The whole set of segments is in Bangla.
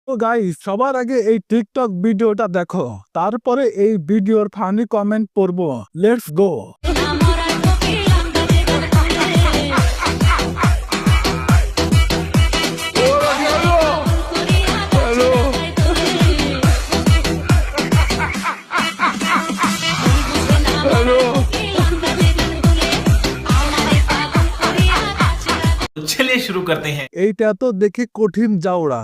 তো গাইস, সবার আগে এই টিকটক ভিডিওটা দেখো, তারপরে এই ভিডিওর ফানি কমেন্ট পড়বো। Let's go. चलिए शुरू करते हैं। এইটা তো দেখি কঠিন জাউরা।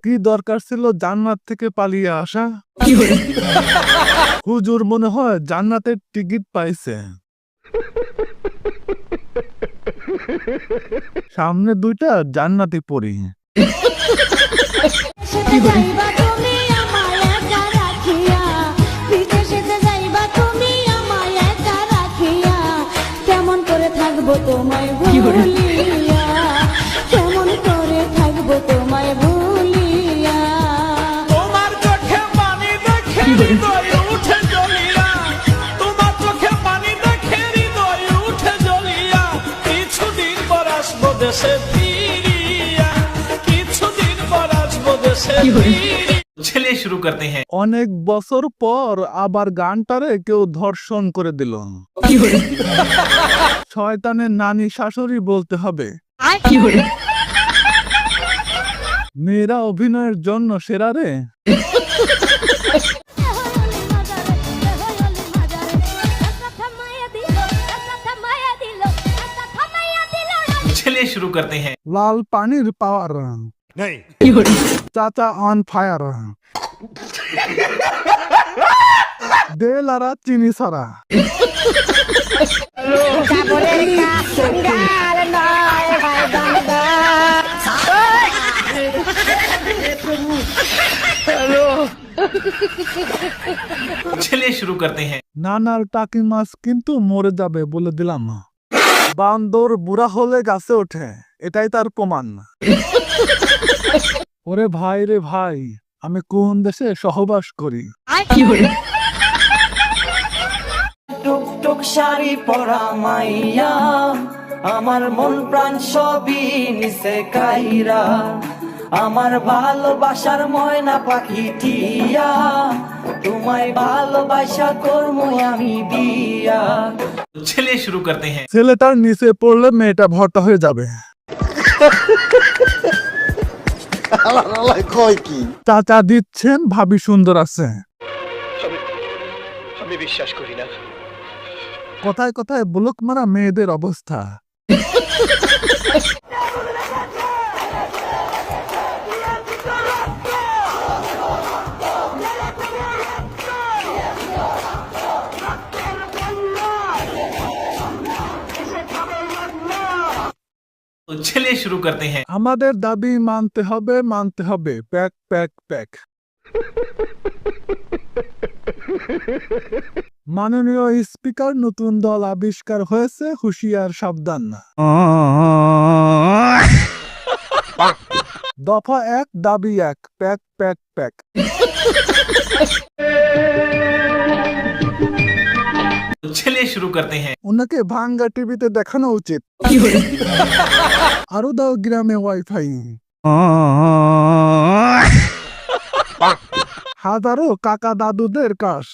কি দরকার ছিল জান্নাত থেকে পালিয়ে আসা? হুজুর মনে হয় জান্নাতের টিকিট পাইছে। সামনে দুইটা জান্নাতি পরি। থাকবো তোমায় ভুলিয়া, কেমন করে থাকবো তোমায় ভুলিয়া। তোমার চোখে পানি দেখে হৃদয় উঠে জ্বলিয়া, তোমার চোখে পানি দেখে হৃদয় উঠে জ্বলিয়া, কিছুদিন পর আসবো দেশে ফিরিয়া, কিছুদিন পর আসবো দেশে ফিরিয়া। चलिए शुरू करते हैं। অনেক বছর পর আবার গানটারে কেউ ধর্ষণ করে দিল। শয়তানের নানি শাশুড়ি বলতে হবে। মেয়েরা অভিনয়ের জন্য সেরা রে। चलिए शुरू करते हैं। লাল পানির পাওয়ার नहीं চাচা অন ফায়ার। দে লারা চিনি সারা। चलिए शुरू करते हैं। নানার টাকি মাছ কিন্তু মরে যাবে বলে দিলাম। বান্দর বুড়া হলে গাছে ওঠে, এটাই তার প্রমাণ। ওরে ভাই রে ভাই, আমি কোন দেশে সহবাস করি? টুকটুক শাড়ি পরা মাইয়া, আমার মন প্রাণ সবই নিচে কাইরা, আমার ভালোবাসার ময়না পাখি টিয়া, তোমায় ভালোবাসা করবো আমি বিয়া। चलिए शुरू करते हैं। ছেলেটার নিচে পড়লে মেয়েটা ভর্তা হয়ে যাবে। চাচা দিচ্ছেন, ভাবি সুন্দর আছে। আমি বিশ্বাস করি না। কথায় কথায় ব্লক মারা মেয়েদের অবস্থা। तो चलिए शुरू करते हैं। আমাদের দাবি মানতে হবে, মানতে হবে। Pack pack pack. মাননীয় স্পিকার, নতুন দল আবিষ্কার হয়েছে, হুঁশিয়ার সাবধান। দফা 1 দাবি 1, প্যাক প্যাক প্যাক। तो चलिए शुरू करते हैं। ওনাকে ভাঙ্গা টিভিতে দেখানো উচিত। আরো দাও গ্রামে ওয়াইফাই। হাজারো কাকা দাদুদের কাশ।